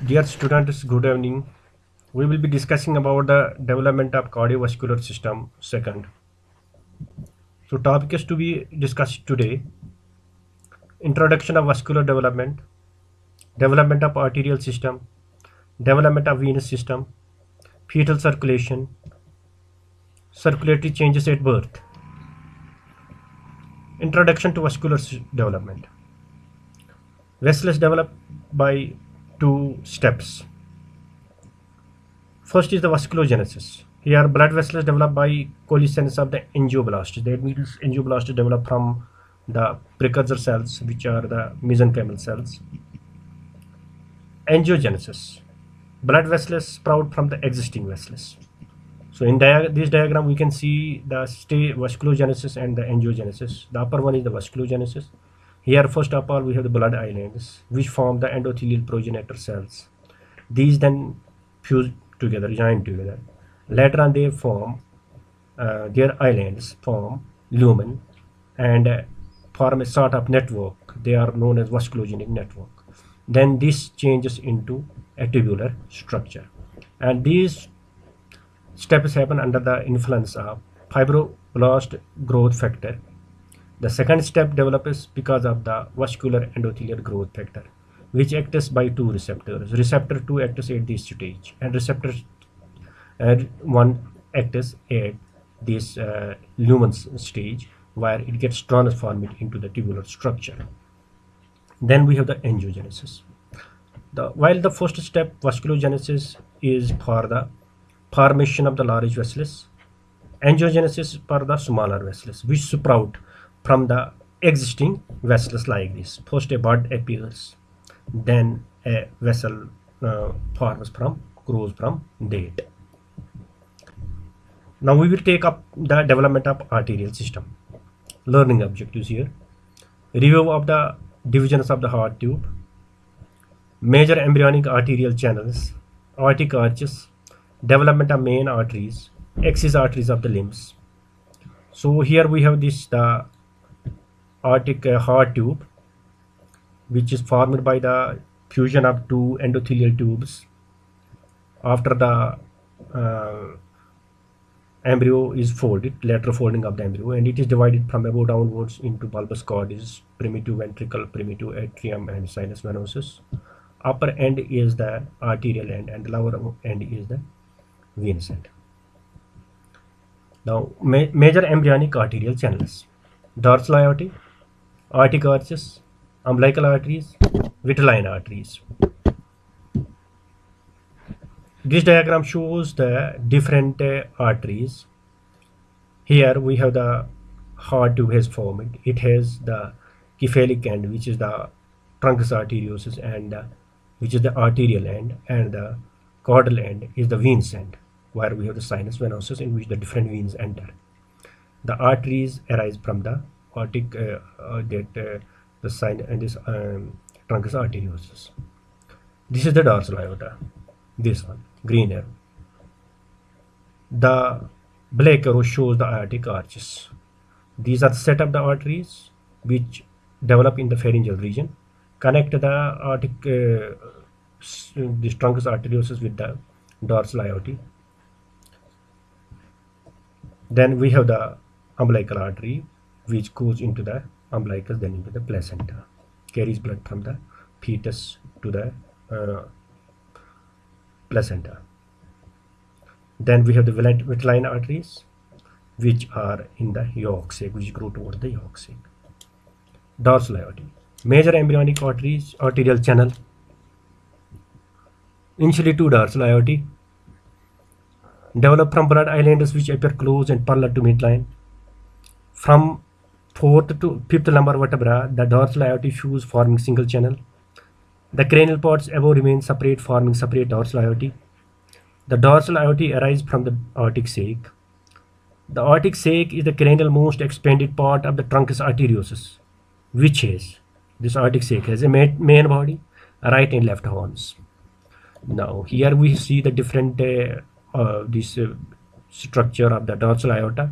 Dear students, good evening. We will be discussing about the development of cardiovascular system second. So topic is to be discussed today: introduction of vascular development, development of arterial system, development of venous system, fetal circulation, circulatory changes at birth. Introduction to vascular development. Vessels develop by two steps. First is the vasculogenesis. Here, blood vessels develop by coalescence of the angioblasts. That means angioblasts develop from the precursor cells, which are the mesenchymal cells. Angiogenesis. Blood vessels sprout from the existing vessels. So in this diagram, we can see the vasculogenesis and the angiogenesis. The upper one is the vasculogenesis. Here, first of all, we have the blood islands, which form the endothelial progenitor cells. These then fuse together, join together. Later on, they form their islands form lumen and form a sort of network. They are known as vasculogenic network. Then this changes into a tubular structure, and these steps happen under the influence of fibroblast growth factor. The second step develops because of the vascular endothelial growth factor, which acts by two receptors. Receptor 2 acts at this stage, and receptor 1 acts at this lumen stage, where it gets transformed into the tubular structure. Then we have the angiogenesis. While the first step, vasculogenesis, is for the formation of the large vessels, angiogenesis for the smaller vessels, which sprout from the existing vessels like this. First a bud appears, then a vessel grows from that. Now we will take up the development of arterial system. Learning objectives here: review of the divisions of the heart tube, major embryonic arterial channels, aortic arches, development of main arteries, axis arteries of the limbs. So here we have the aortic heart tube, which is formed by the fusion of two endothelial tubes after the embryo is folded, lateral folding of the embryo, and it is divided from above downwards into bulbous cords, primitive ventricle, primitive atrium, and sinus venosus. Upper end is the arterial end, and the lower end is the venous end. Now, major embryonic arterial channels: dorsal aorta, aortic arches, umbilical arteries, vitelline arteries. This diagram shows the different arteries. Here we have the heart tube has formed. It has the cephalic end, which is the truncus arteriosus, and which is the arterial end, and the caudal end is the venous end, where we have the sinus venosus, in which the different veins enter. The arteries arise from the aortic the sign and this truncus arteriosus. This is the dorsal aorta. This one, green arrow. The black arrow shows the aortic arches. These are the set of the arteries which develop in the pharyngeal region, connect the aortic this truncus arteriosus with the dorsal aorta. Then we have the umbilical artery, which goes into the umbilicus, then into the placenta, carries blood from the fetus to the placenta. Then we have the vitelline arteries, which are in the yolk sac, which grow towards the yolk sac. Dorsal aorta, major embryonic arteries, arterial channel. Initially two dorsal aorta develop from blood islanders which appear close and parallel to midline. From fourth to fifth lumbar vertebra, the dorsal aorta fuse, forming single channel. The cranial parts above remain separate, forming separate dorsal aorta. The dorsal aorta arise from the aortic sac. The aortic sac is the cranial most expanded part of the truncus arteriosus, which has this aortic sac has a main body, right and left horns. Now here we see the different structure of the dorsal aorta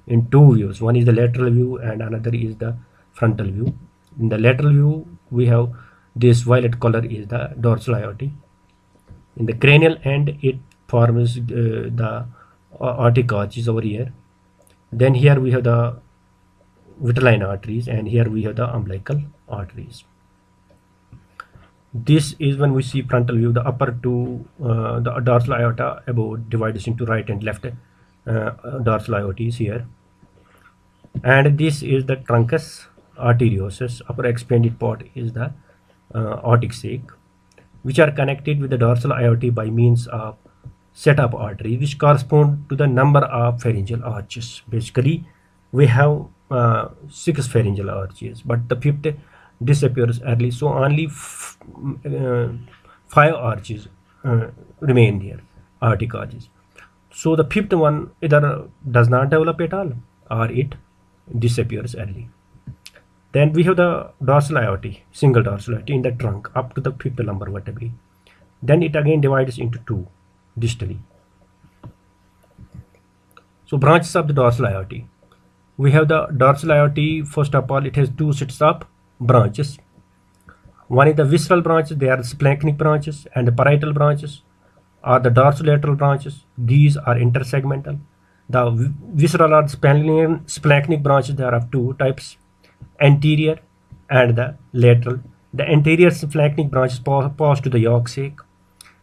in two views. One is the lateral view and another is the frontal view. In the lateral view, we have this violet color is the dorsal aorta, In the cranial end, it forms the aortic arches over here. Then here we have the vitelline arteries, and here we have the umbilical arteries. This is when we see frontal view, the upper two, the dorsal aorta above divides into right and left dorsal aortes here. And this is the truncus arteriosus. Upper expanded part is the aortic sac, which are connected with the dorsal aorta by means of set of arteries, which correspond to the number of pharyngeal arches. Basically, we have 6 pharyngeal arches, but the fifth disappears early, so only 5 arches remain there, aortic arches. So the fifth one either does not develop at all or it disappears early. Then we have the dorsal aorta, single dorsal aorta in the trunk up to the fifth lumbar vertebrae. Then it again divides into 2 distally. So branches of the dorsal aorta. We have the dorsal aorta. First of all, it has 2 sets of branches. One is the visceral branches, they are the splanchnic branches, and the parietal branches are the dorsolateral branches. These are intersegmental. The visceral or splanchnic branches, there are 2 types, anterior and the lateral. The anterior splanchnic branches pass to the yolk sac,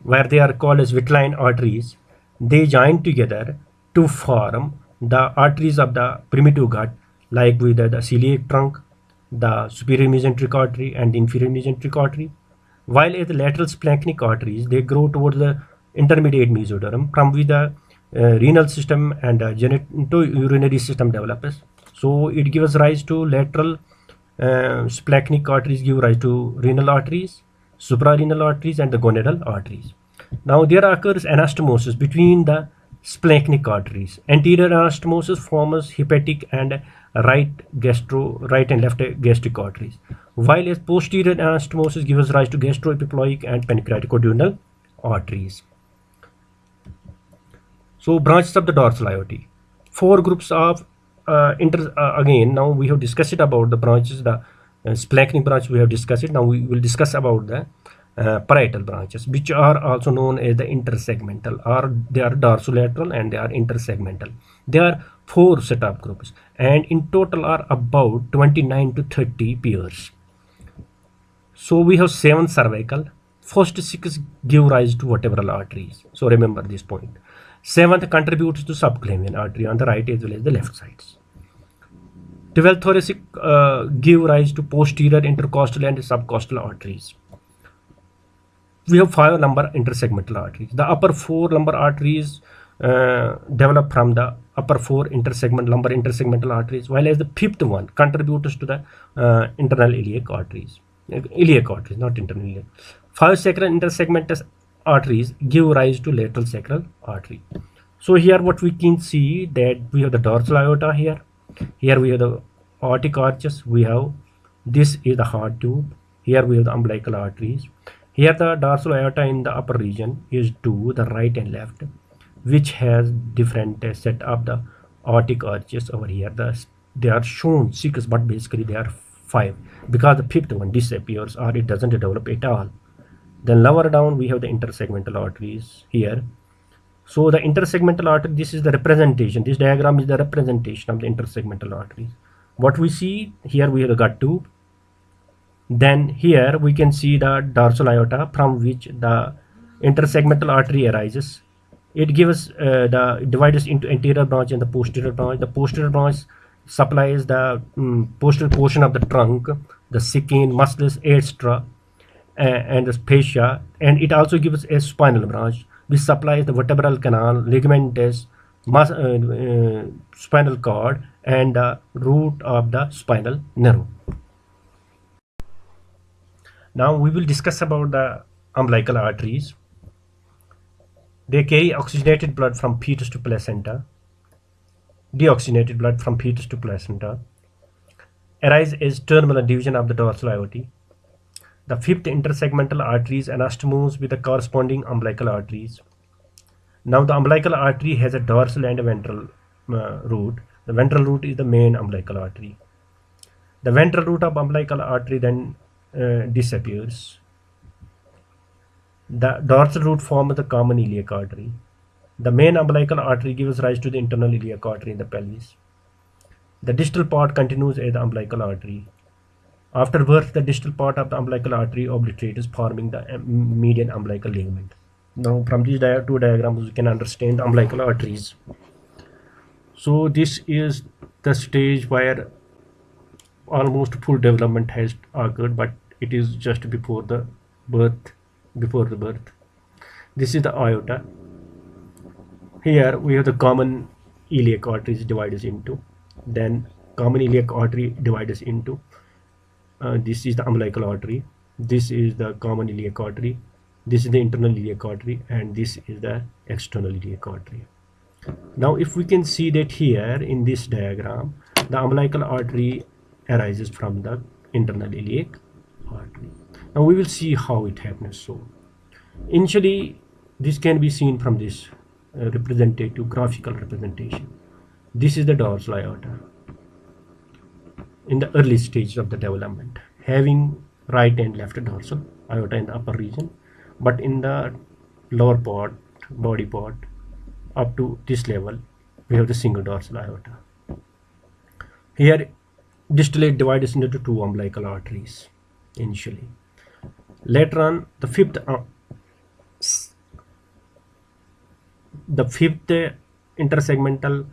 where they are called as vitelline arteries. They join together to form the arteries of the primitive gut, like with the celiac trunk, the superior mesenteric artery and the inferior mesenteric artery. While at the lateral splanchnic arteries, they grow towards the intermediate mesoderm, from which the renal system and genitourinary system develops. So it gives rise to lateral splanchnic arteries, give rise to renal arteries, suprarenal arteries, and the gonadal arteries. Now there occurs anastomosis between the splanchnic arteries. Anterior anastomosis forms hepatic and right and left gastric arteries, while as posterior anastomosis gives rise to gastroepiploic and pancreaticoduodenal arteries. So branches of the dorsal aorta. 4 groups of again, now we have discussed about the branches, the splanchnic branch we have discussed it. Now we will discuss about the parietal branches, which are also known as the intersegmental, or they are dorsolateral and they are intersegmental. There are 4 set of groups, and in total are about 29 to 30 pairs. So we have 7 cervical. First 6 give rise to vertebral arteries. So remember this point. 7th contributes to subclavian artery on the right as well as the left sides. 12th thoracic give rise to posterior intercostal and subcostal arteries. We have 5 lumbar intersegmental arteries. The upper 4 lumbar arteries develop from the upper 4 lumbar intersegmental arteries, while as the 5th one contributes to the internal iliac arteries. Iliac arteries, not internal iliac. 5 sacral intersegmental arteries give rise to lateral sacral artery. So here what we can see, that we have the dorsal aorta here. Here we have the aortic arches. We have, this is the heart tube. Here we have the umbilical arteries. Here the dorsal aorta in the upper region is to the right and left, which has different set of the aortic arches over here. They are shown 6, but basically they are 5, because the 5th one disappears or it doesn't develop at all. Then lower down we have the intersegmental arteries here. So the intersegmental artery, this is the representation. This diagram is the representation of the intersegmental arteries. What we see here, we have the gut tube. Then here we can see the dorsal aorta, from which the intersegmental artery arises. It gives divides into anterior branch and the posterior branch. The posterior branch supplies the posterior portion of the trunk, the skin, muscles, etc., and the fascia, and it also gives a spinal branch which supplies the vertebral canal, ligamentous, spinal cord, and the root of the spinal nerve. Now we will discuss about the umbilical arteries. They carry oxygenated blood from fetus to placenta, deoxygenated blood from fetus to placenta, arise as terminal division of the dorsal aorta. The 5th intersegmental arteries anastomose with the corresponding umbilical arteries. Now the umbilical artery has a dorsal and a ventral root. The ventral root is the main umbilical artery. The ventral root of umbilical artery then disappears. The dorsal root forms the common iliac artery. The main umbilical artery gives rise to the internal iliac artery in the pelvis. The distal part continues as the umbilical artery. After birth, the distal part of the umbilical artery obliterates, forming the median umbilical ligament. Now, from these two diagrams, we can understand the umbilical arteries. So, this is the stage where almost full development has occurred, but it is just before the birth. This is the aorta. Here we have the common iliac arteries divided into. Then common iliac artery divides into. This is the umbilical artery. This is the common iliac artery. This is the internal iliac artery, and this is the external iliac artery. Now, if we can see that here in this diagram, the umbilical artery arises from the internal iliac artery. Now we will see how it happens. So initially this can be seen from this representative graphical representation. This is the dorsal aorta in the early stage of the development, having right and left dorsal aorta in the upper region, but in the lower part, body part, up to this level, we have the single dorsal aorta. Here distillate divides into two umbilical arteries initially. Later on, the fifth intersegmental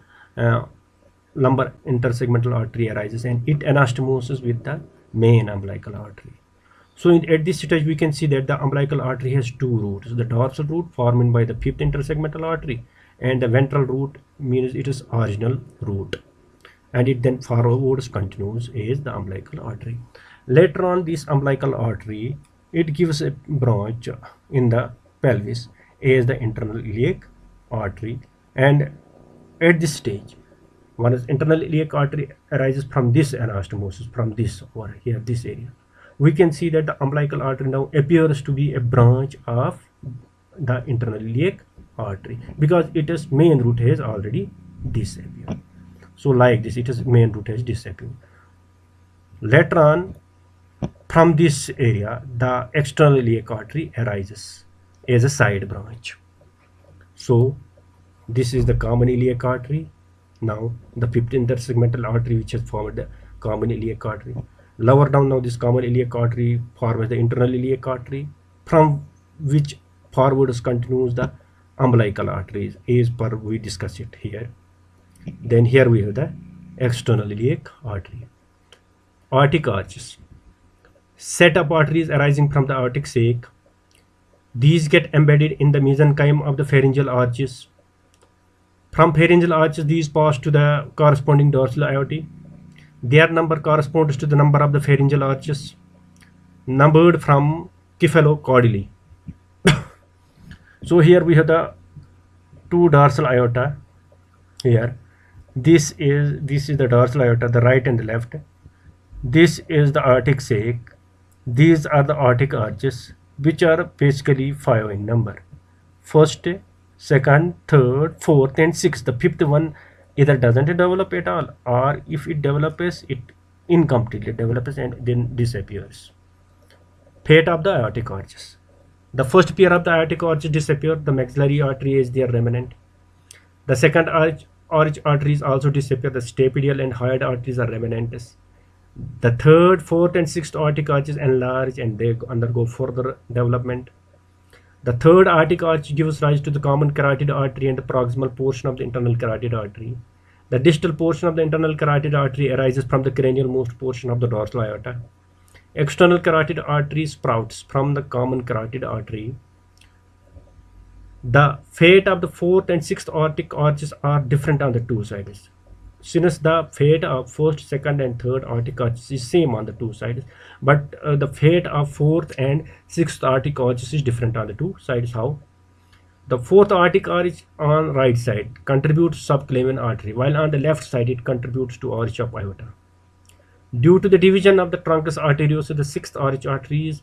lumbar intersegmental artery arises, and it anastomoses with the main umbilical artery. So at this stage we can see that the umbilical artery has two roots: the dorsal root formed by the fifth intersegmental artery, and the ventral root means it is original root, and it then forwards continues as the umbilical artery. Later on, this umbilical artery, it gives a branch in the pelvis as the internal iliac artery, and at this stage, one is internal iliac artery arises from this anastomosis, from this over here, this area. We can see that the umbilical artery now appears to be a branch of the internal iliac artery, because its main root has already disappeared. So like this, its main root has disappeared. Later on, from this area, the external iliac artery arises as a side branch. So this is the common iliac artery. Now the fifth intersegmental artery, which has formed the common iliac artery. Lower down, now this common iliac artery forms the internal iliac artery, from which forwards continues the umbilical arteries as per we discuss it here. Then here we have the external iliac artery. Aortic arches. Set of arteries arising from the aortic sac. These get embedded in the mesenchyme of the pharyngeal arches. From pharyngeal arches, these pass to the corresponding dorsal aorta. Their number corresponds to the number of the pharyngeal arches, numbered from cephalocaudally. So here we have the two dorsal aorta. Here, this is the dorsal aorta, the right and the left. This is the aortic sac. These are the aortic arches, which are basically 5 in number: first, second, third, fourth, and sixth. The fifth one either doesn't develop at all, or if it develops, it incompletely develops and then disappears. Fate of the aortic arches. The first pair of the aortic arches disappear. The maxillary artery is their remnant. The second arch arteries also disappear. The stapedial and hyoid arteries are remnants. The third, fourth, and sixth aortic arches enlarge and they undergo further development. The third aortic arch gives rise to the common carotid artery and the proximal portion of the internal carotid artery. The distal portion of the internal carotid artery arises from the cranial-most portion of the dorsal aorta. External carotid artery sprouts from the common carotid artery. The fate of the fourth and sixth aortic arches are different on the two sides. Since the fate of first, second, and third aortic arches is same on the two sides, but the fate of fourth and sixth aortic arches is different on the two sides. How? The fourth aortic arch on right side contributes subclavian artery, while on the left side it contributes to arch of aorta. Due to the division of the truncus arteriosus, the sixth arch arteries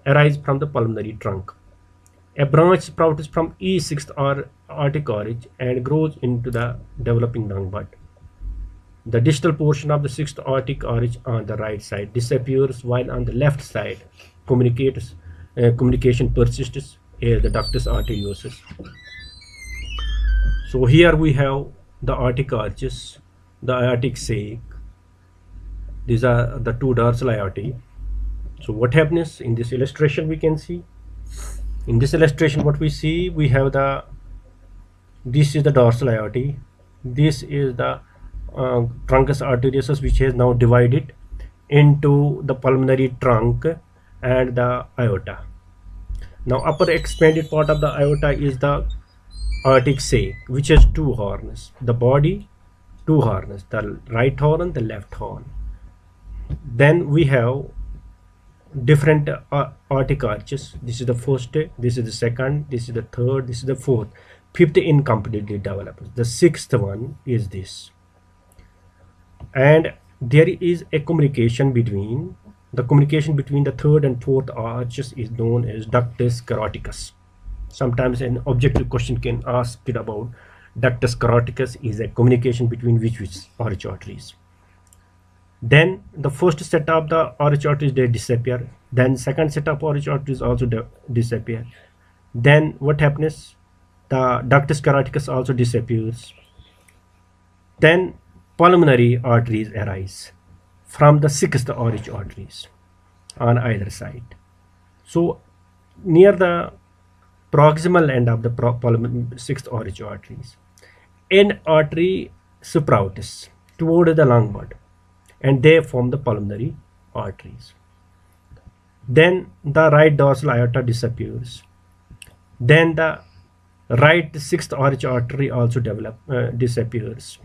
arise from the pulmonary trunk. A branch sprouts from each sixth aortic arch and grows into the developing lung bud. The distal portion of the sixth aortic arch on the right side disappears, while on the left side communication persists is the ductus arteriosus. So here we have the aortic arches, the aortic sac. These are the two dorsal aortae. So what happens in this illustration? We can see in this illustration what we see, we have this is the dorsal aorta, this is the truncus arteriosus, which has now divided into the pulmonary trunk and the aorta. Now upper expanded part of the aorta is the aortic sac, which has two horns, the body, two horns, the right horn, the left horn. Then we have different aortic arches. This is the first, this is the second, this is the third, this is the fourth, fifth incompletely developed, the sixth one is this. And there is a communication between the third and fourth arches is known as ductus caroticus. Sometimes an objective question can ask it about ductus caroticus is a communication between which arch arteries. Then the first set of the arch arteries, they disappear. Then second set of arch arteries also disappear. Then what happens? The ductus caroticus also disappears. Then pulmonary arteries arise from the sixth arch arteries on either side. So near the proximal end of the sixth arch arteries, an artery sprouts toward the lung bud, and they form the pulmonary arteries. Then the right dorsal aorta disappears. Then the right sixth arch artery also disappears,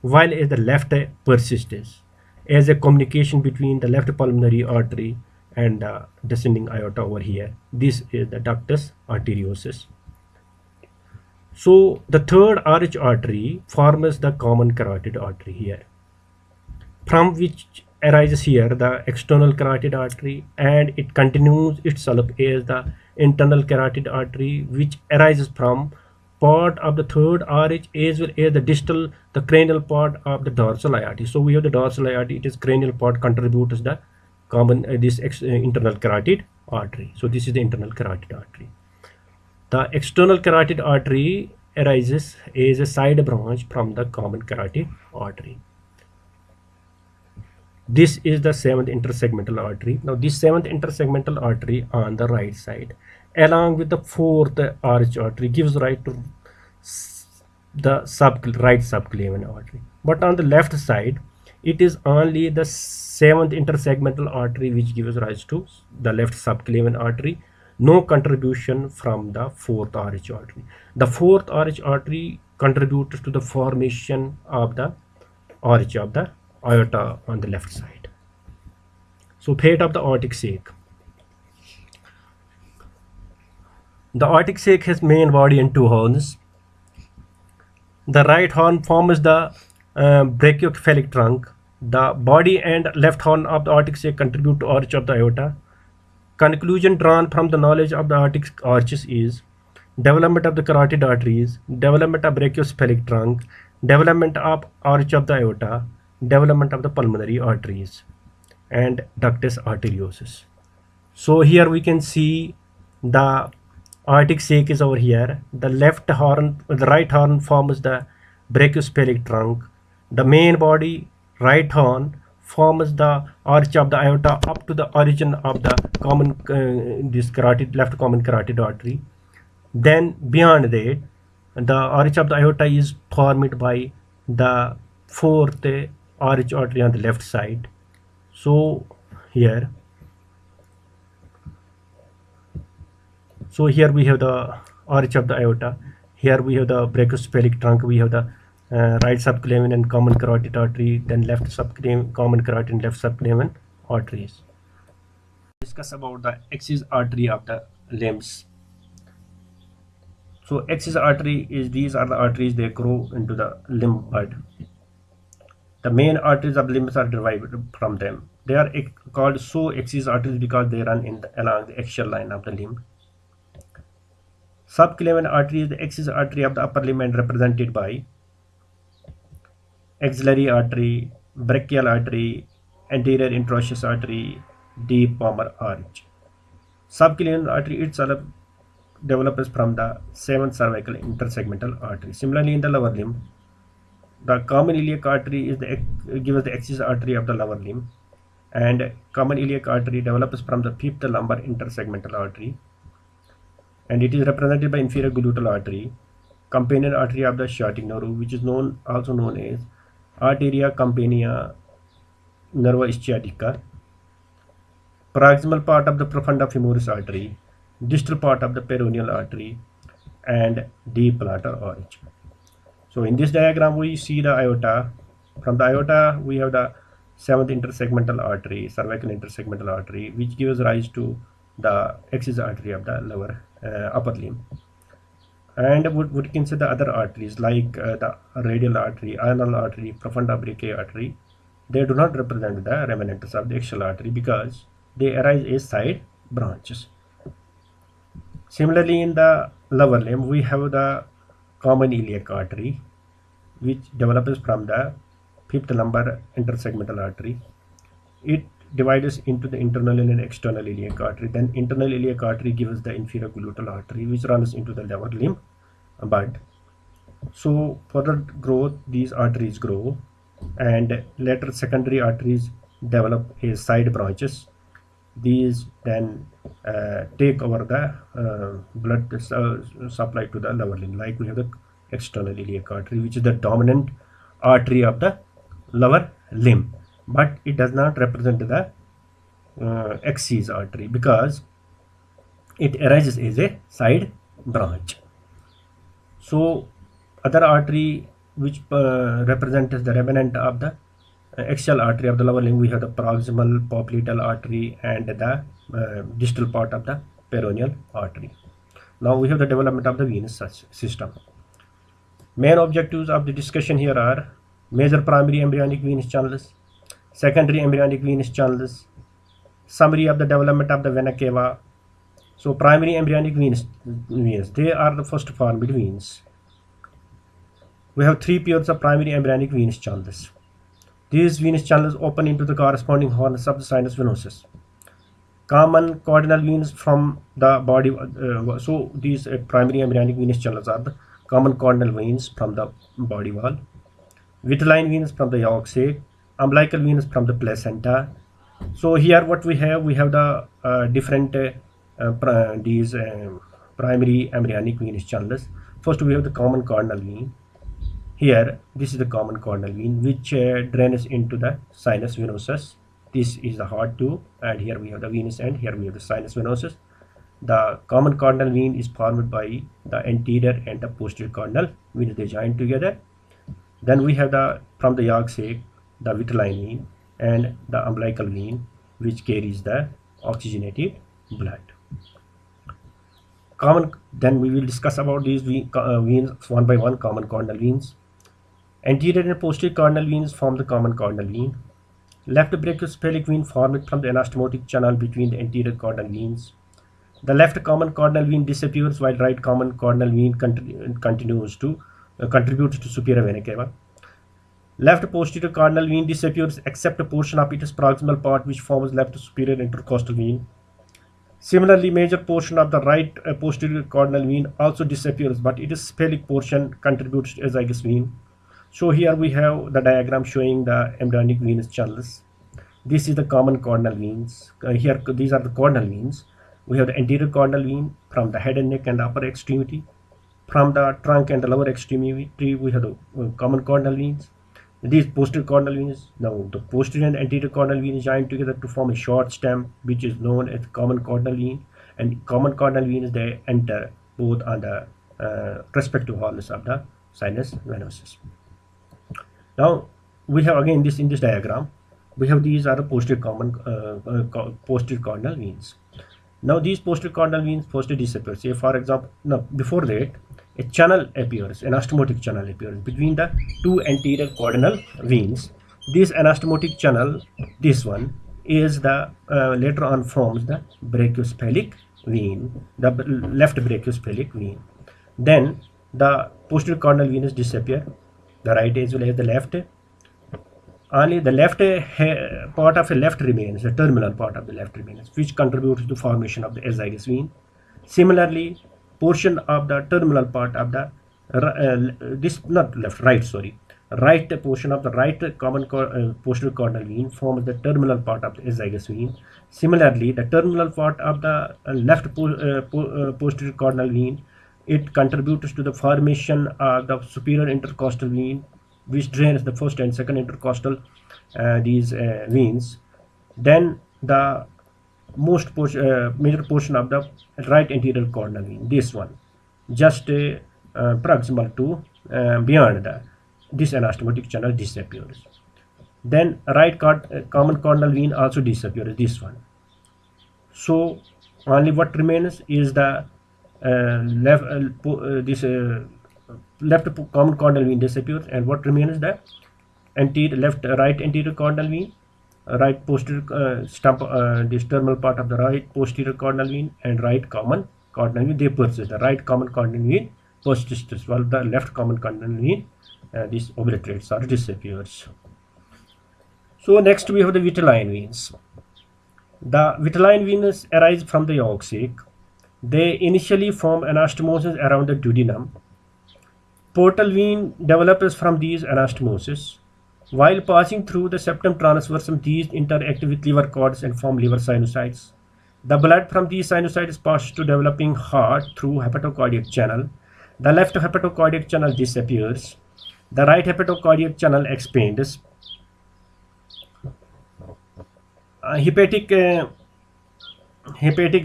while the left persists as a communication between the left pulmonary artery and the descending aorta over here. This is the ductus arteriosus. So the third arch artery forms the common carotid artery here, from which arises here the external carotid artery, and it continues itself as the internal carotid artery, which arises from part of the third arch as well as the cranial part of the dorsal aorta. So we have the dorsal aorta, it is cranial part contributes the common internal carotid artery. So this is the internal carotid artery. The external carotid artery arises as a side branch from the common carotid artery. This is the seventh intersegmental artery. Now this seventh intersegmental artery on the right side, along with the fourth arch artery, gives rise to the right subclavian artery. But on the left side, it is only the seventh intersegmental artery which gives rise to the left subclavian artery. No contribution from the fourth arch artery. The fourth arch artery contributes to the formation of the arch of the aorta on the left side. So fate of the aortic sac. The aortic sac has main body and two horns. The right horn forms the brachiocephalic trunk. The body and left horn of the aortic sac contribute to arch of the aorta. Conclusion drawn from the knowledge of the aortic arches is development of the carotid arteries, development of brachiocephalic trunk, development of arch of the aorta, development of the pulmonary arteries, and ductus arteriosus. So here we can see the aortic sac is over here. The right horn forms the brachiocephalic trunk. The main body, right horn, forms the arch of the aorta up to the origin of the common left common carotid artery. Then beyond that, the arch of the aorta is formed by the fourth arch artery on the left side. So here we have the arch of the aorta. Here we have the brachiocephalic trunk. We have the right subclavian and common carotid artery, then left subclavian, common carotid and left subclavian arteries. Discuss about the axis artery of the limbs. So axis artery is, these are the arteries, they grow into the limb bud. The main arteries of limbs are derived from them. They are called axis arteries because they run along the axial line of the limb. Subclavian artery is the axis artery of the upper limb and represented by axillary artery, brachial artery, anterior interosseous artery, deep palmar arch. Subclavian artery itself develops from the 7th cervical intersegmental artery. Similarly, in the lower limb, the common iliac artery is gives the axis artery of the lower limb, and common iliac artery develops from the 5th lumbar intersegmental artery, and it is represented by inferior gluteal artery, companion artery of the sciatic nerve, which is also known as arteria campania nerva sciatica, proximal part of the profunda femoris artery, distal part of the peroneal artery, and deep plantar arch. So in this diagram we see the aorta. From the aorta we have the 7th intersegmental artery, cervical intersegmental artery, which gives rise to the axis artery of the lower upper limb. And would consider the other arteries like the radial artery, anal artery, profunda brachii artery. They do not represent the remnants of the axial artery because they arise as side branches. Similarly, in the lower limb, we have the common iliac artery, which develops from the 5th lumbar intersegmental artery. It divides into the internal and external iliac artery. Then internal iliac artery gives the inferior gluteal artery, which runs into the lower limb bud. So further growth, these arteries grow, and later secondary arteries develop as side branches. These then take over the blood supply to the lower limb. Like we have the external iliac artery, which is the dominant artery of the lower limb, but it does not represent the axis artery because it arises as a side branch. So other artery which represents the remnant of the axial artery of the lower limb, we have the proximal popliteal artery and the distal part of the peroneal artery. Now we have the development of the venous system. Main objectives of the discussion here are major primary embryonic venous channels, secondary embryonic venous channels, summary of the development of the vena cava. So primary embryonic veins, they are the first formed veins. We have 3 pairs of primary embryonic venous channels. These venous channels open into the corresponding horns of the sinus venosus. Common cardinal veins from the body. So these primary embryonic venous channels are the common cardinal veins from the body wall, vitelline veins from the yolk sac, umbilical veins from the placenta. So here what we have the different these primary embryonic venous channels. First we have the common cardinal vein. Here this is the common cardinal vein which drains into the sinus venosus. This is the heart tube, and here we have the venous end, here we have the sinus venosus. The common cardinal vein is formed by the anterior and the posterior cardinal veins. They join together. Then we have the from the yolk sac the vitelline vein and the umbilical vein which carries the oxygenated blood. Then we will discuss about these veins one by one. Common cardinal veins. Anterior and posterior cardinal veins form the common cardinal vein. Left brachiocephalic vein formed from the anastomotic channel between the anterior cardinal veins. The left common cardinal vein disappears while right common cardinal vein continues to contributes to superior vena cava. Left posterior cardinal vein disappears except a portion of its proximal part which forms left superior intercostal vein. Similarly, major portion of the right posterior cardinal vein also disappears, but its cephalic portion contributes to azygous vein. So here we have the diagram showing the embryonic venous channels. This is the common cardinal veins. Here these are the cardinal veins. We have the anterior cardinal vein from the head and neck and upper extremity. From the trunk and the lower extremity, we have the common cardinal veins. These posterior cardinal veins. Now the posterior and anterior cardinal veins join together to form a short stem, which is known as common cardinal vein. And common cardinal veins, they enter both on the respective horns of the sinus venosus. Now we have again this in this diagram. We have these are the posterior posterior cardinal veins. Now these posterior cardinal veins first disappear. Say for example, now before that a channel appears, an anastomotic channel appears between the 2 anterior cardinal veins. This anastomotic channel, this one, is the later on forms the brachiocephalic vein, the left brachiocephalic vein. Then the posterior cardinal veins disappear, the right as well as the left. Only the left part of the left remains, the terminal part of the left remains, which contributes to formation of the azygous vein. Similarly, portion of the terminal part of the this not left right sorry right portion of the right common posterior caudal vein forms the terminal part of the azygous vein. Similarly, the terminal part of the left posterior caudal vein, it contributes to the formation of the superior intercostal vein, which drains the first and second intercostal these veins. Then the major portion of the right anterior caudal vein, this one, just proximal to beyond this anastomotic channel disappears. Then right common caudal vein also disappears, this one. So only what remains is the left common caudal vein disappears, and what remains the right anterior caudal vein, right posterior this terminal part of the right posterior caudal vein, and right common caudal vein. They persist. The right common caudal vein persists, while the left common caudal vein this obliterates or disappears. So next we have the vitelline veins. The vitelline veins arise from the yolk sac. They initially form anastomosis around the duodenum. Portal vein develops from these anastomosis. While passing through the septum transversum, these interact with liver cords and form liver sinusoids. The blood from these sinusoids passes to developing heart through hepatocardiac channel. The left hepatocardiac channel disappears. The right hepatocardiac channel expands. Hepatic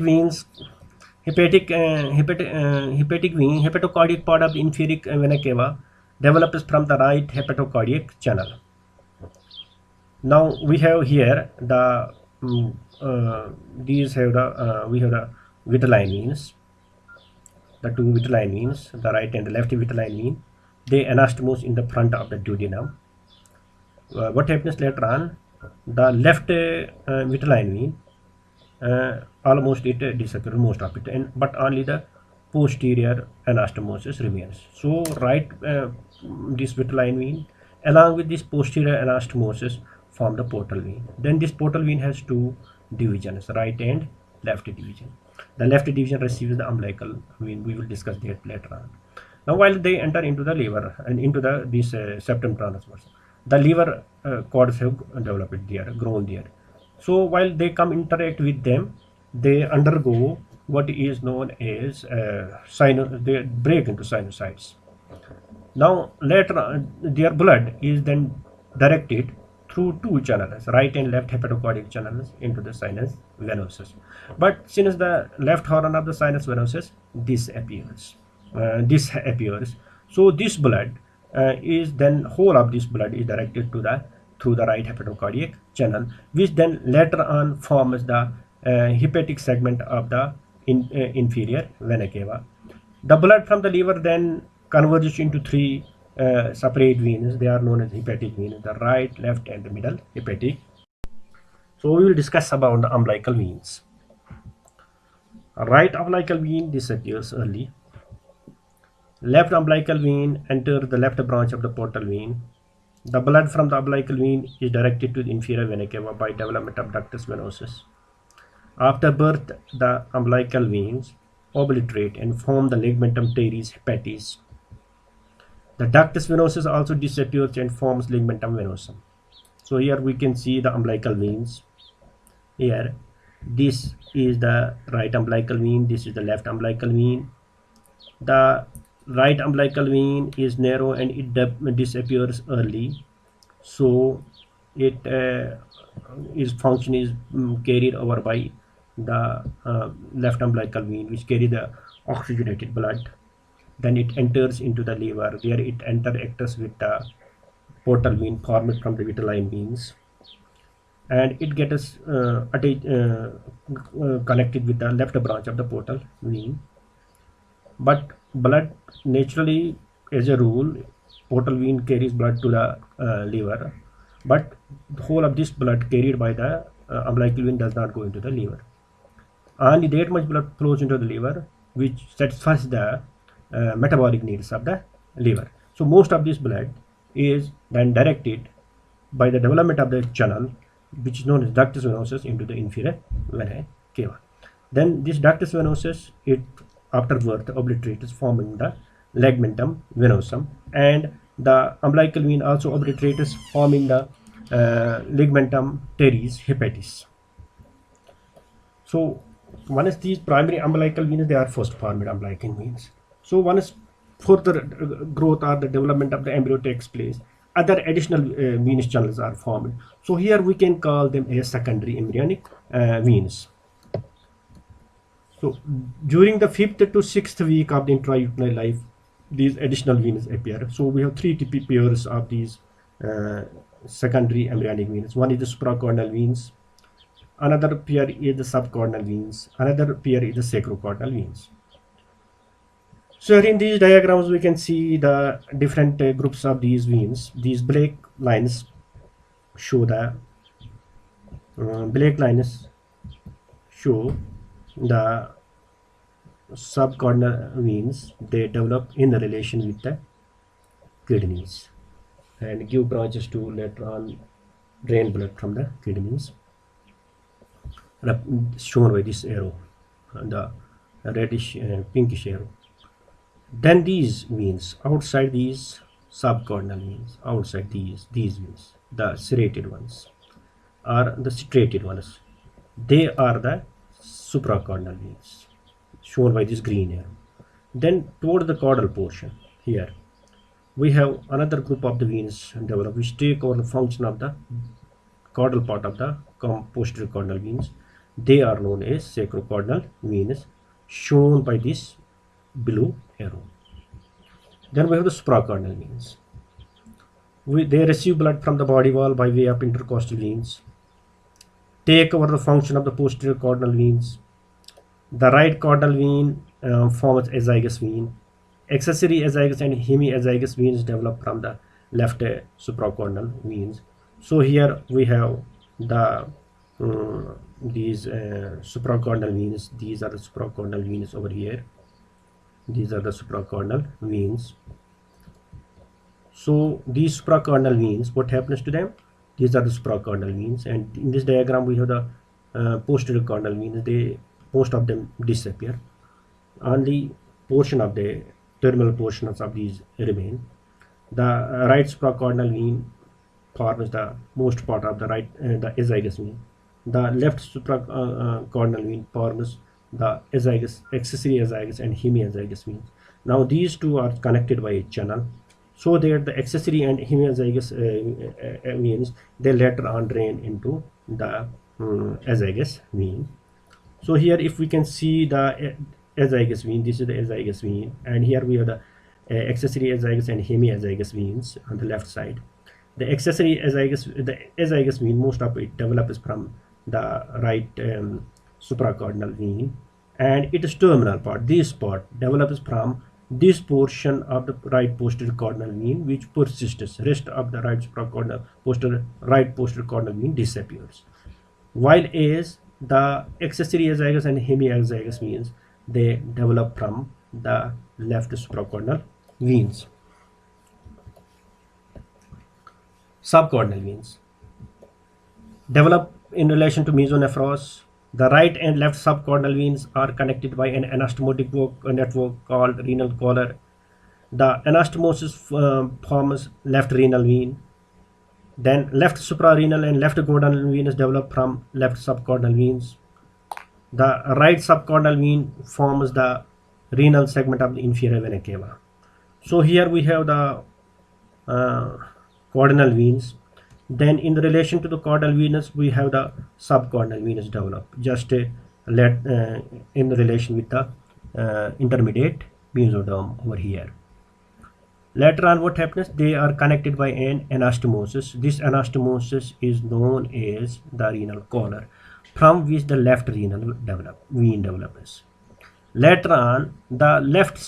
veins, hepatic vein, hepatocardiac part of the inferior vena cava develops from the right hepatocardiac channel. Now we have here the these have the we have the vitelline veins, the two vitelline veins, the right and the left vitelline vein. They anastomose in the front of the duodenum. What happens later on? The left vitelline vein, almost it disappears, most of it, but only the posterior anastomosis remains. So right this vitelline vein along with this posterior anastomosis form the portal vein. Then this portal vein has two divisions, right and left division. The left division receives the umbilical vein. We will discuss that later on. Now while they enter into the liver and into the this septum transverse, the liver cords have developed there, grown there. So while they interact with them, they undergo what is known as they break into sinusoids. Now later on, their blood is then directed through two channels, right and left hepatocardiac channels, into the sinus venosus. But since the left horn of the sinus venosus disappears, so this blood is then whole of this blood is directed to the through the right hepatocardiac channel, which then later on forms the hepatic segment of the inferior vena cava. The blood from the liver then converges into three separate veins. They are known as hepatic veins: the right, left, and the middle hepatic. So we will discuss about the umbilical veins. Right umbilical vein disappears early. Left umbilical vein enters the left branch of the portal vein. The blood from the umbilical vein is directed to the inferior vena cava by development of ductus venosus. After birth, the umbilical veins obliterate and form the ligamentum teres hepatis. The ductus venosus also disappears and forms ligamentum venosum. So here we can see the umbilical veins. Here, this is the right umbilical vein. This is the left umbilical vein. The right umbilical vein is narrow and it disappears early, so it its function is carried over by the left umbilical vein, which carry the oxygenated blood. Then it enters into the liver. There it interacts with the portal vein formed from the vitelline veins, and it gets connected with the left branch of the portal vein. But blood naturally, as a rule, portal vein carries blood to the liver, but the whole of this blood carried by the umbilical vein does not go into the liver. Only that much blood flows into the liver, which satisfies the metabolic needs of the liver. So most of this blood is then directed by the development of the channel, which is known as ductus venosus, into the inferior vena cava. Then this ductus venosus, it after birth obliterates, forming the ligamentum venosum, and the umbilical vein also obliterates, forming the ligamentum teres hepatis. So one is these primary umbilical veins, they are first formed umbilical veins. So one is further growth or the development of the embryo takes place, other additional venous channels are formed. So here we can call them as secondary embryonic veins. So during the 5th to 6th week of the intrauterine life, these additional veins appear. So we have three typical pairs of these secondary embryonic veins. One is the supracornal veins, another pair is the subcornal veins, another pair is the sacrocornal veins. So here in these diagrams we can see the different groups of these veins. These black lines show the subcornal veins. They develop in relation with the kidneys and give branches to later on drain blood from the kidneys, shown by this arrow, the reddish pinkish arrow. Then these veins outside these subcornal veins, outside these veins, the serrated ones or the striated ones, they are the supracornal veins, shown by this green arrow. Then toward the caudal portion, here we have another group of the veins develop which take over the function of the caudal part of the posterior caudal veins. They are known as sacrocaudal veins, shown by this blue arrow. Then we have the supracornal veins. They receive blood from the body wall by way of intercostal veins, take over the function of the posterior caudal veins. The right caudal vein forms azygous vein. Accessory azygous and hemiazygous veins develop from the left supracornal veins. So here we have the these supracornal veins. These are the supracornal veins over here. These are the supracornal veins. So these supracornal veins, what happens to them? These are the supracornal veins, and in this diagram we have the posterior caudal veins. Most of them disappear. Only portion of the terminal portions of these remain. The right supracornal vein forms the most part of the the azygous vein. The left supracornal vein forms the accessory azygous and hemiazygous veins. Now these two are connected by a channel, so that the accessory and hemiazygous veins, they later on drain into the azygous vein. So here if we can see the azygous vein, this is the azygous vein, and here we have the accessory azygous and hemiazygous veins on the left side. The azygous vein, most of it develops from the right supracornal vein, and its terminal part, this part, develops from this portion of the right posterior caudal vein, which persists. Rest of the right supracornal right posterior caudal vein disappears, while as the accessory azygous and hemiazygous veins, they develop from the left supracornal veins. Subcornal veins develop in relation to mesonephros. The right and left subcornal veins are connected by an anastomotic network called renal collar. The anastomosis forms left renal vein. Then left suprarenal and left caudal veins develop from left subcaudal veins. The right subcaudal vein forms the renal segment of the inferior vena cava. So here we have the caudal veins. Then in relation to the caudal venous, we have the subcaudal venous develop, just in relation with the intermediate mesoderm over here. Later on what happens? They are connected by an anastomosis. This anastomosis is known as the renal collar, from which the left renal vein develops. Later on, the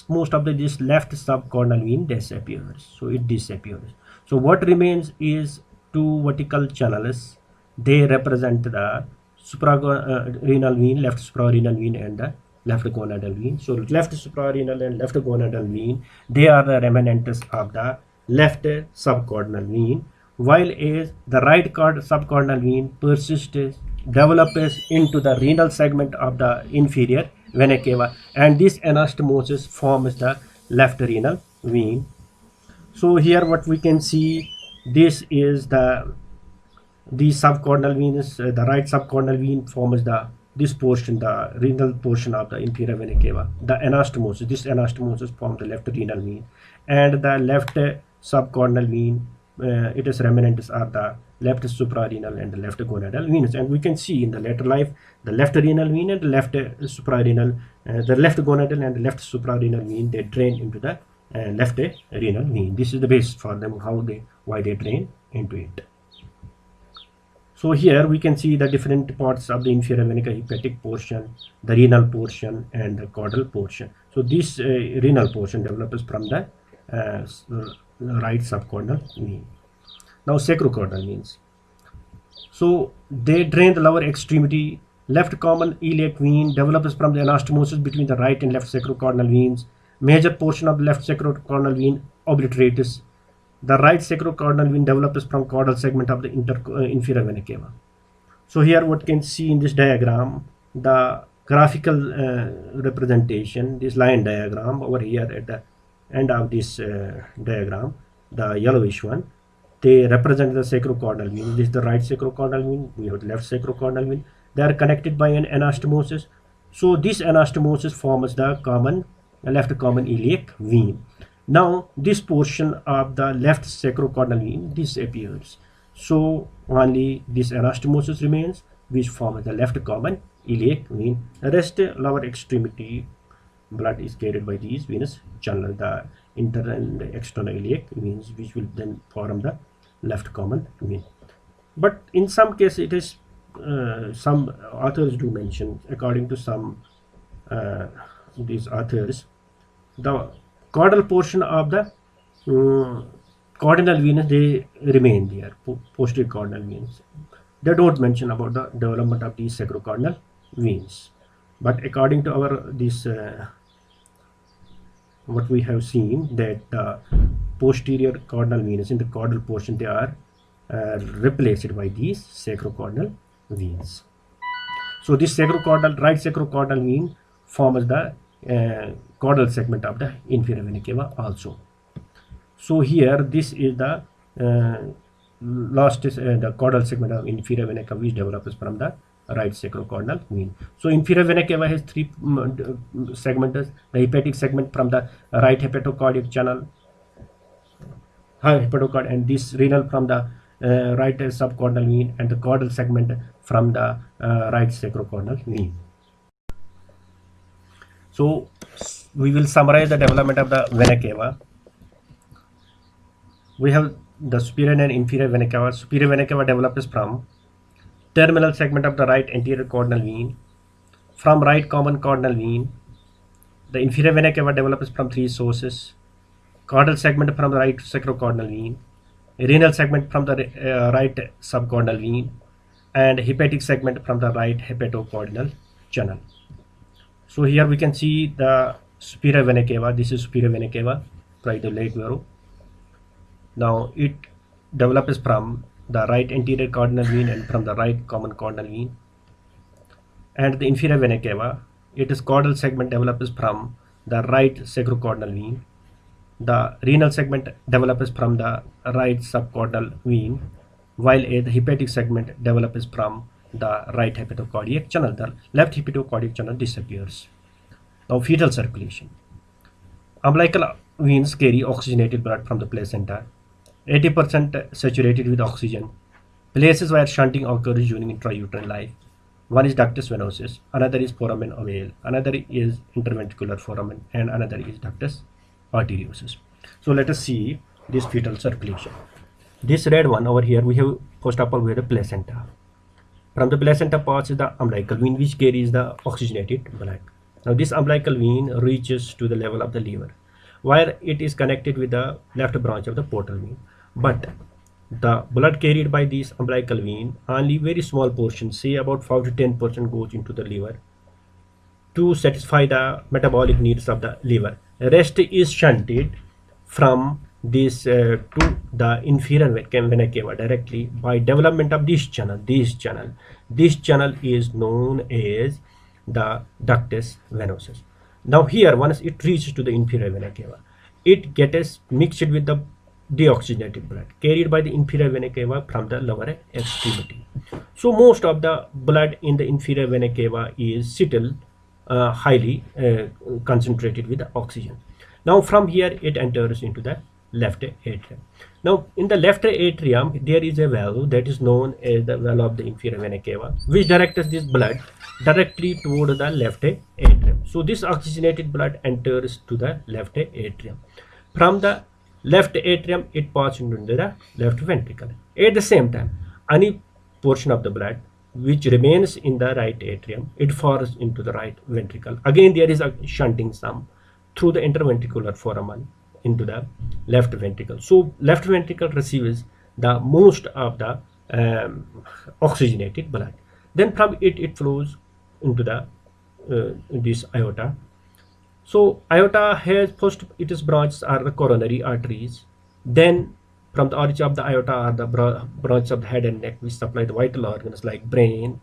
most of this left subcaudal vein disappears. So it disappears. So what remains is two vertical channels. They represent the suprarenal vein, left suprarenal vein, and the left gonadal vein. So left suprarenal and left gonadal vein, they are the remnants of the left subcaudal vein, while as the right subcaudal vein persists, develops into the renal segment of the inferior vena cava, and this anastomosis forms the left renal vein. So here what we can see, this is the subchordal venous, the right subchordal vein forms the this portion, the renal portion of the inferior vena cava. The anastomosis, this anastomosis forms the left renal vein, and the left subchordal vein, its remnants are the left suprarenal and the left gonadal veins. And we can see in the later life, the left renal vein and the left suprarenal, the left gonadal and the left suprarenal vein, they drain into the left renal vein. This is the basis for them, why they drain into it. So here we can see the different parts of the inferior vena cava: hepatic portion, the renal portion, and the caudal portion. So this renal portion develops from the right subcaudal vein. Now sacrocaudal veins. So they drain the lower extremity. Left common iliac vein develops from the anastomosis between the right and left sacrocaudal veins. Major portion of the left sacrocaudal vein obliterates. The right sacrocaudal vein develops from caudal segment of the inferior vena cava. So here what can see in this diagram, the graphical representation, this line diagram over here at the end of this diagram, the yellowish one, they represent the sacrocaudal vein. This is the right sacrocaudal vein, we have the left sacrocaudal vein. They are connected by an anastomosis. So this anastomosis forms the left common iliac vein. Now this portion of the left sacrocaudal vein disappears. So only this anastomosis remains, which forms the left common iliac vein. The rest lower extremity blood is carried by these venous channel, the inter and external iliac veins, which will then form the left common vein. But in some cases it is some authors do mention, according to some these authors, the caudal portion of the caudinal venous, they remain there, posterior caudinal veins. They don't mention about the development of these sacrocaudinal veins. But according to our what we have seen, that the posterior caudinal veins in the caudal portion, they are replaced by these sacrocaudinal veins. So this right sacrocaudal vein forms the caudal segment of the inferior vena cava also. So here this is the last is the caudal segment of inferior vena cava, which develops from the right sacrocaudal vein. So inferior vena cava has three segments: the hepatic segment from the right hepatocardiac channel, hepatocard, and this renal from the right subcaudal vein, and the caudal segment from the right sacrocaudal vein. So we will summarize the development of the vena cava. We have the superior and inferior vena cava. Superior vena cava develops from terminal segment of the right anterior caudinal vein. From right common caudinal vein, the inferior vena cava develops from three sources: caudal segment from the right sacrocaudinal vein, renal segment from the right subcaudinal vein, and hepatic segment from the right hepatocaudinal channel. So here we can see the superior vena cava. This is superior vena cava, right, the late arrow. Now it develops from the right anterior caudinal vein and from the right common caudinal vein. And the inferior vena cava, its caudal segment develops from the right sacrocaudinal vein. The renal segment develops from the right subcaudal vein, while the hepatic segment develops from the right hepatocardiac channel. The left hepatocardiac channel disappears. Now fetal circulation. Umbilical veins carry oxygenated blood from the placenta, 80% saturated with oxygen. Places where shunting occurs during intrauterine life. One is ductus venosus, another is foramen ovale, another is interventricular foramen, and another is ductus arteriosus. So let us see this fetal circulation. This red one over here, we have first of all we have the placenta. From the placenta passes the umbilical vein, which carries the oxygenated blood. Now this umbilical vein reaches to the level of the liver, where it is connected with the left branch of the portal vein. But the blood carried by this umbilical vein, only very small portion, say about 5 to 10%, goes into the liver to satisfy the metabolic needs of the liver. The rest is shunted from this to the inferior vena cava directly by development of this channel. This channel is known as the ductus venosus. Now here, once it reaches to the inferior vena cava, it gets mixed with the deoxygenated blood carried by the inferior vena cava from the lower extremity. So most of the blood in the inferior vena cava is still highly concentrated with the oxygen. Now from here it enters into the left atrium. Now in the left atrium there is a valve that is known as the valve of the inferior vena cava, which directs this blood directly toward the left atrium. So this oxygenated blood enters to the left atrium. From the left atrium it passes into the left ventricle. At the same time, any portion of the blood which remains in the right atrium, it falls into the right ventricle. Again there is a shunting some through the interventricular foramen into the left ventricle. So left ventricle receives the most of the oxygenated blood. Then from it flows into the this aorta. So aorta has first its branches are the coronary arteries. Then from the origin of the aorta are the branches of the head and neck, which supply the vital organs like brain,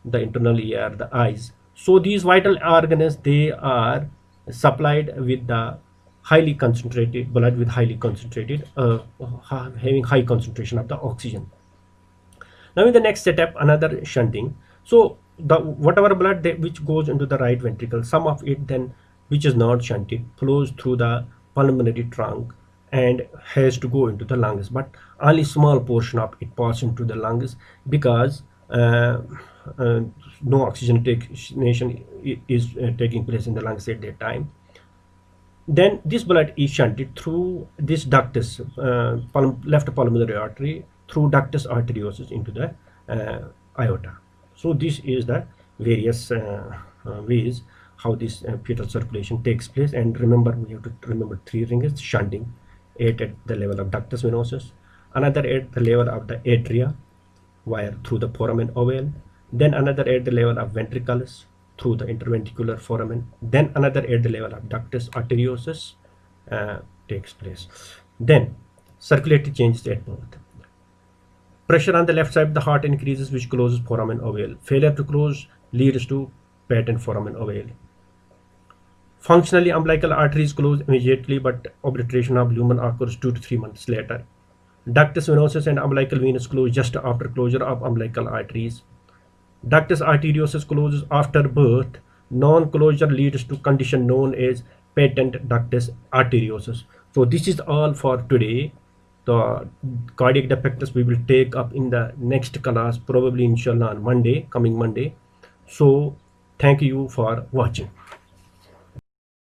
the internal ear, the eyes. So these vital organs, they are supplied with the highly concentrated blood with highly concentrated having high concentration of the oxygen. Now in the next setup, another shunting. So the whatever blood which goes into the right ventricle, some of it then which is not shunted flows through the pulmonary trunk and has to go into the lungs, but only small portion of it passes into the lungs because no oxygenation is taking place in the lungs at that time. Then this blood is shunted through this ductus, left pulmonary artery, through ductus arteriosus into the aorta. So this is the various ways how this fetal circulation takes place. And remember, we have to remember three things: shunting at the level of ductus venosus, another at the level of the atria wire through the foramen ovale, then another at the level of ventriculus through the interventricular foramen, then another at the level of ductus arteriosus takes place. Then circulatory changes at birth. Pressure on the left side of the heart increases, which closes foramen ovale. Failure to close leads to patent foramen ovale. Functionally, umbilical arteries close immediately, but obliteration of lumen occurs 2 to 3 months later. Ductus venosus and umbilical venous close just after closure of umbilical arteries. Ductus arteriosus closes after birth. Non-closure leads to condition known as patent ductus arteriosus. So this is all for today. The cardiac defectors we will take up in the next class, probably inshallah on Monday, coming Monday. So thank you for watching.